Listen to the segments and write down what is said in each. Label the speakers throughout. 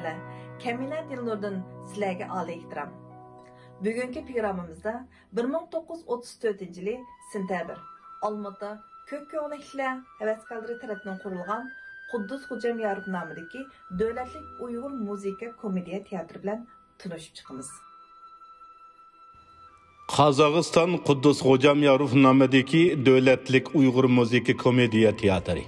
Speaker 1: hörmetli, Keminat Dilnur'dan sizlerge âli ihtiram. Bugünkü programımızda 1934 yılı sentabr, Almata Kökköğünekler Heveskalları tarafından kurulgan Quddus Hocamyarov namidagi Davlatlik Uyg'ur Muzika Komediya teatri bilan tanishib chiqamiz.
Speaker 2: Qozog'iston Quddus Hocamyarov nomidagi Davlatlik Uyg'ur Muzika Komediya teatri.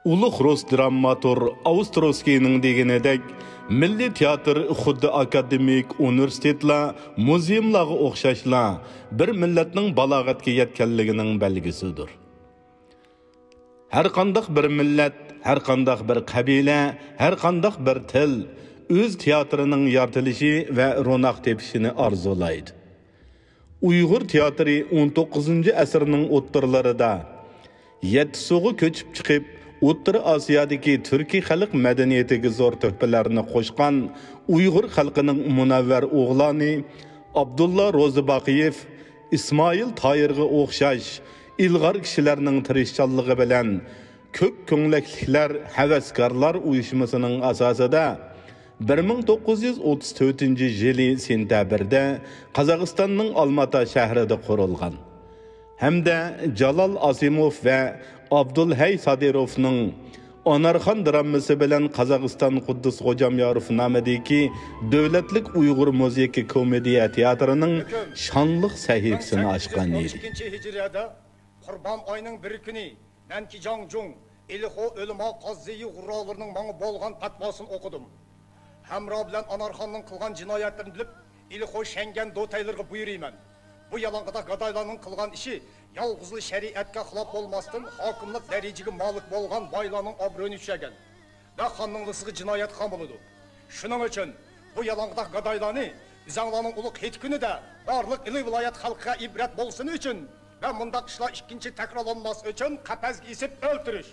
Speaker 2: Ulug' Rus dramatur Austroskyning deganidek Milliy teatr xuddi akademik universitetlar, muzeumlarga o'xshashla bir millatning balog'atga yetganligining belgisidir. Har qanday bir millat, har qanday bir qabila, har qanday bir til o'z teatrining yaratilishi va ro'naq tepishini orzulaydi. Uyg'ur teatri 19-asrning o'ttirlarida Yettisuga ko'chib chiqib, O'rta Osiyodagi turkiy xalq madaniyatiga zo'r to'hfalarni qo'shgan Uyg'ur xalqining munavvar o'g'loni Abdulla Ro'zibaqiyev, Ismoil Toyirga o'xshash ilg'or kishilarning tirishchanligi bilan ko'k ko'ngilliklar havaskorlar uyushmasining asosida 1934-yili sentabrda Qozog'istonning Olmata shahrida qurilgan. Hamda Jalol Asimov va Abdulhay Sadirovning Onarxon dramasi bilan Qozog'iston Quddus Hocamyarov nomidagi Davlatlik Uyg'ur Muzika Komediya teatrining shonliq sahifasini ochgan edi.
Speaker 3: 2-hijriyada Qurban oyining 1 kuni Nankijang Ilho o'lima qoziyi g'urrolarining menga bo'lgan fatvosin o'qidim. Hamro bilan Onarxonning qilgan jinoyatlarini bilib, Ilho Shengan dotaylarga buyurayman. Bu yalang'ida gadaylarning qilgan ishi yolg'izli shariatga xilof bo'lmasdan hokimlik darajaga malik bo'lgan boylarning obro'yini tushagan va xonning rizqi jinoyat qon bo'ladi. Shuning uchun bu yalang'ida gadaylarni bizanglarning ulug' hech kunida barliq ili viloyat xalqiga ibrat bo'lsin uchun va bundaq ishlar ikkinchi takrorlanmas uchun qafasga isib o'ltirish.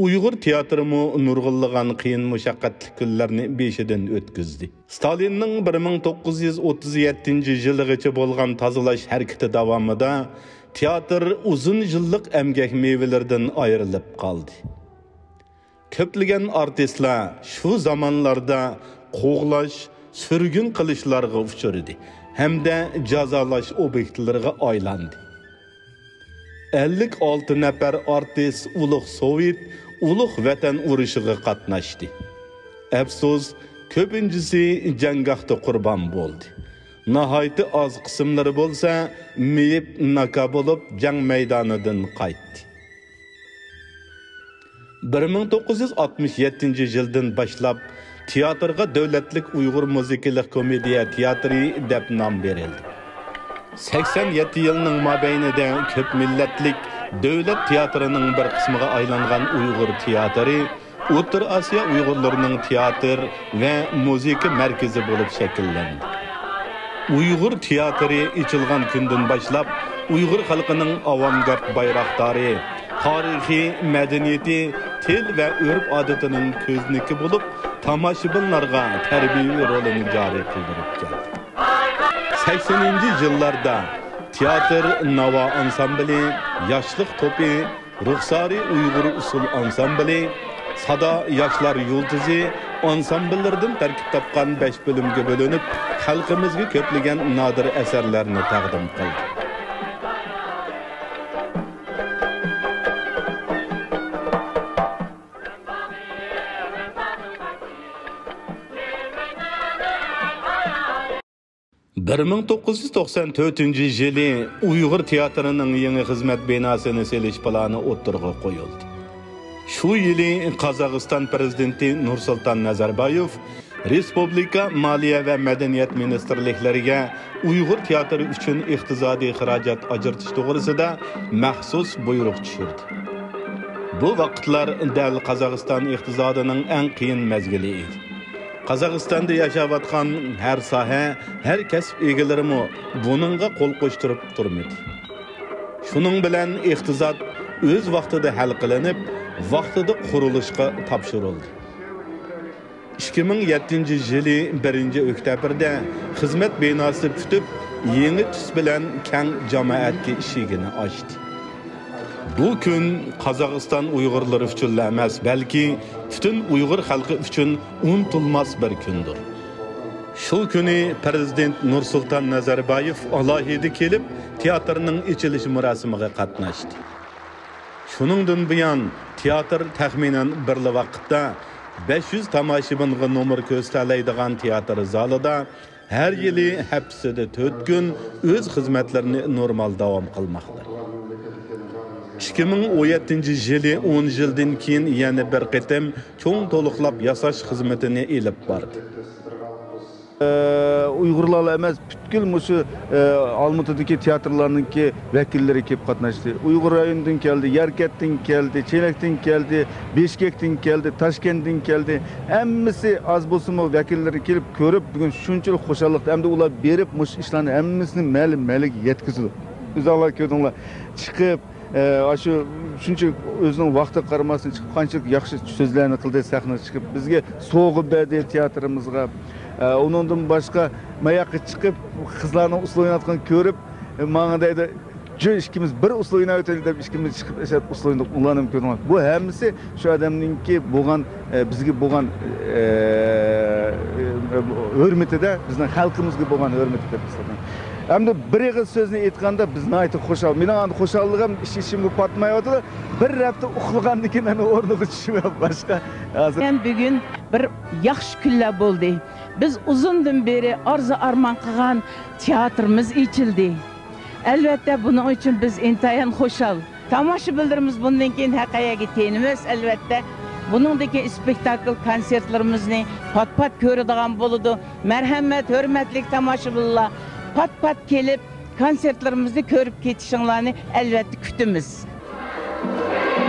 Speaker 2: Uyg'ur teatrimi nurg'unlagan qiyin mushaqqatli kunlarni beshidan o'tkazdi. Stalinning 1937-yilgacha bo'lgan tozalash harakati davomida teatr uzun yillik emgak mevalaridan ayrilib qoldi. Ko'plagan artistlar shu zamonlarda qo'g'lash, surgun qilishlarga uchradi hamda jazolash obyektlariga aylandi. 56 nafar artist ulug' Sovet ulug' vatan urushiga qatnashdi. Afsus, ko'pinchisi janggohda qurbon bo'ldi. Nihoyat oz qismlari bo'lsa, meyib naka bo'lib jang maydonidan qaytdi. 1967-yildan boshlab teatrga Davlatlik Uyg'ur Muzikalik Komediya teatri deb nom berildi. 87 yilning mobaynida ko'p millatlik davlat teatrining bir qismiga aylangan Uyg'ur teatri O'rta Osiyo Uyg'urlarining teatr va muzika markazi bo'lib shakllandi. Uyg'ur teatri ochilgan kundan boshlab Uyg'ur xalqining avangard bayroqdori, tarixiy, madaniyati, til va urf-odatining ko'zniki bo'lib, tomoshabinlarga tarbiyaviy rolini joriy qildirib keldi. 80-yillarda teatr Nava ansambli, Yoshlik to'pi, Ruxsari Uyg'ur usul ansambli, Sada yoshlar yulduzi ansambllaridan tarkib topgan 5 bo'limga bo'linib, xalqimizga ko'plagan nodir asarlarni taqdim qildi. Bir 1994-yili Uyg'ur teatrining yangi xizmat binosini selish plani o'ttirg'a qo'yildi. Shu yili Qozog'iston prezidenti Nursulton Nazarboyev Respublika Moliya va Madaniyat ministrliklariga Uyg'ur teatri uchun iqtisodiy xarajat ajratish to'g'risida maxsus buyruq tushirdi. Bu vaqtlar dal Qozog'iston iqtisodining eng qiyin mezgili edi. Qozog'istonda yashayotgan har soha, har kasb egalarimi buningga qo'l qo'shtirib turmadi. Shuning bilan iqtisod o'z vaqtida hal qilinib, vaqtida qurilishga topshirildi. 2007 yılı 1 oktyabirda xizmat binosi pütüp yeni tüs bilen keng cemaatga eshigini ochdi. Bu gün Qozog'iston Uyg'urlari uchun emas, balki bütün Uyg'ur xalqi uchun unutilmas bir kundir. Şu kuni Prezident Nursulton Nazarboyev alohida kelib, teatrning ochilish murosimiga qatnashdi. Shuningdan buyon teatr taxminan bir vaqtda 500 tomoshabinga nomer ko'rsatiladigan teatr zalida her yili hepside 4 gün öz xizmatlarini normal davom qilmoqda. 2017 yılı 10 yıldan keyin yana bir qatam cho'ng to'liqlab yasash xizmatini elib bordi.
Speaker 4: Uygurlar emas, bütkül muşu Almatı'daki tiyatrolarınki vekilleri kelip katnaştı. Uygur rayonundan geldi, Yerket'ten geldi, Çelek'ten geldi, Beşkek'ten geldi, Taşkent'ten geldi. Emmisi az bolsunmu vekilleri kelip görüp bugün şunçalık hoşallıkta hem de ular berip muş işlerini emmisini melik yetkizdi. Uzaklar köydüңlar çıkıp aşı şuncha özünün vaqti qaramasın chiqib qanchalik yaxshi so'zlarni qildi sahnaga chiqib bizga so'g'i berdi teatrimizga. Onundan başqa mayaqqa chiqib qizlarning usul o'ynatgan ko'rib mang'adayda ikimiz bir usul o'ynab o'taylik deb ikimiz chiqib esat usul o'ynab ulanib ko'rdim. Bu hammasi shu odamningki bo'lgan bizga bo'lgan hurmatida, bizning xalqimizga bo'lgan hurmatida hisoblanadi. Hem de bir yığız sözünü etganda biz naytı xoşal. Mening xoşallığım işimga patmayotdi. Bir hafta uxlagandan keyin ana o'rniga tushib başqa.
Speaker 5: Ben bugün bir yaxshi kunlar bo'ldi. Biz uzundan beri arzu arman qilgan teatrimiz ochildi. Albatta buning uchun biz intayin xoşal. Tomoshabinlarimiz bundan keyin haqiqatga tenimiz albatta. Buningdagi spektakl konsertlarimizni pat ko'radigan bo'ladi. Marhamat, hurmatli tomoshabinlar. Pat kelip konsertlerimizi görüp ketişinlerini elbette kütümüz.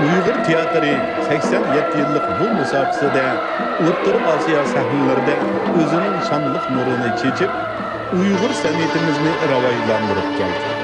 Speaker 2: Uyghur tiyatri 87 yıllık bu müsabakada O'rta Osiyo sahnelerinde özünün şanlıq nurunu çekip Uyghur sanatimizni rivojlantirib keldi.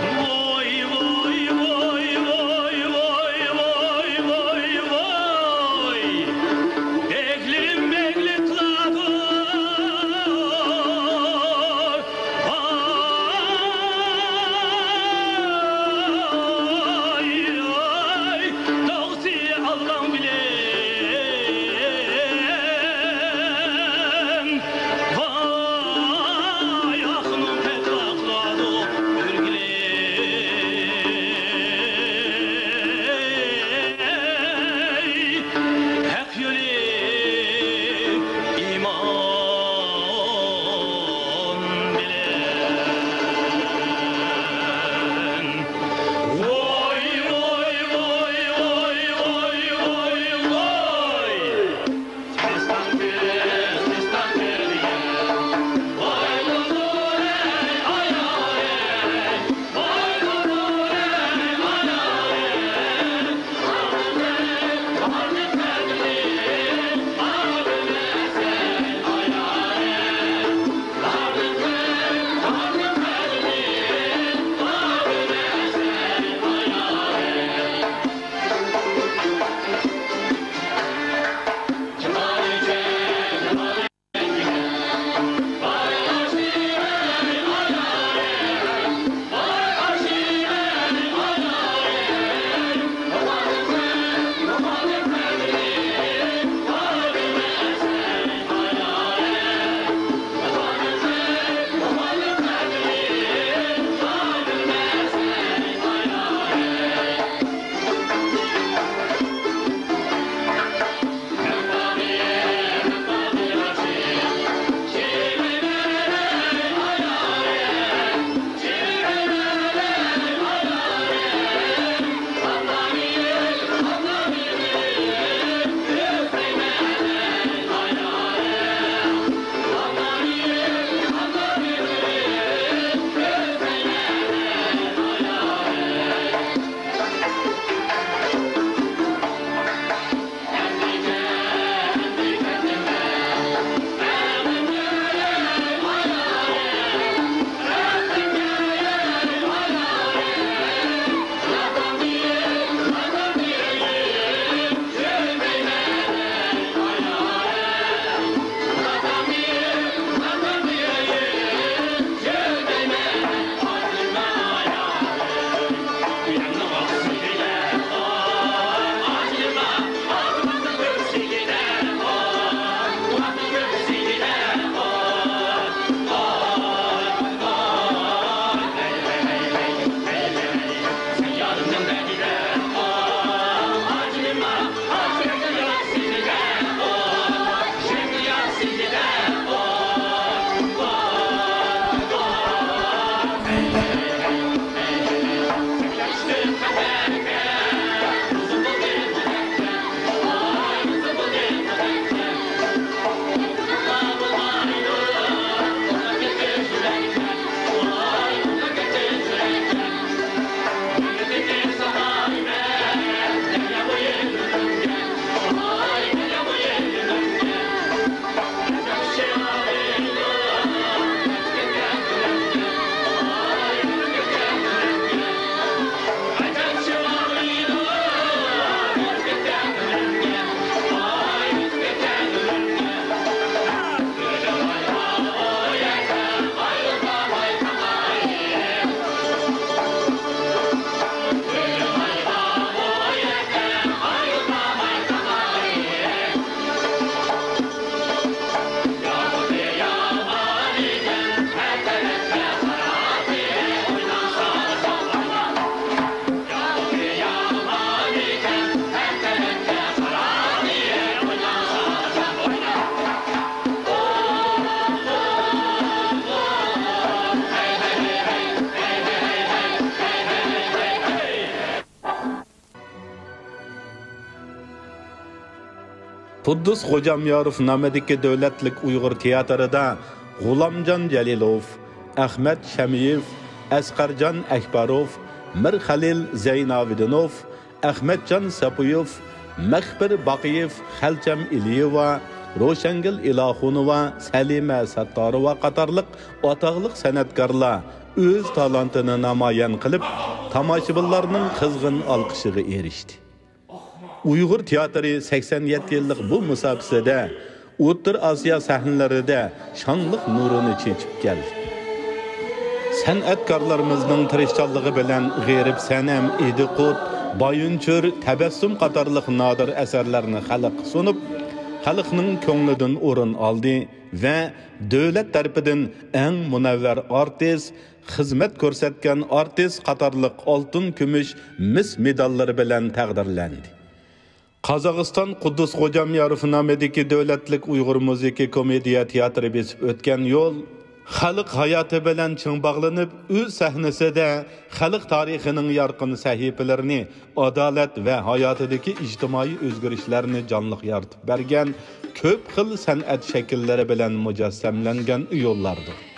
Speaker 2: Quddus Xo'jamyorov nomidagi davlatlik Uyg'ur teatrida G'ulomjon Jalilov, Ahmad Shamiyev, Asqarjon Akbarov, Mir Khalil Zaynavidinov, Ahmadjon Sapuyov, Mahbir Baqiyev, Xalcham Iliyeva, Roshangil Ilohunova, Salima Sattorova qatorliq ataqliq san'atkorlar o'z talantini namoyon qilib, tomoshabinlarning qizg'in olqishiga erishdi. Uyg'ur teatri 87 yillik bu musobaqada O'rta Osiyo sahnalarida shonliq nurini chechib keldi. San'atkorlarimizning tirishchanligi bilan G'erib Sanam, Ediqut, Boyunchur, Tabassum qatorliq nodir asarlarni xalq sunib, xalqning ko'nglidan o'rin oldi va davlat tarafidan eng munavvar artist, xizmat ko'rsatgan artist qatorliq oltin, kumush, mis medallari bilan taqdirlandi. Qozog'iston Quddus Xo'jamyorov nomidagi davlatlik Uyg'ur musiqiy komediya teatri besib o'tgan yo'l xalq hayoti bilan ching bog'lanib, o'z sahnasida xalq tarixining yorqin sahifalarini, adolat va hayotidagi ijtimoiy o'zgarishlarni jonliq yoritib bergan ko'p xil san'at shakllari bilan mujassamlangan yo'llardir.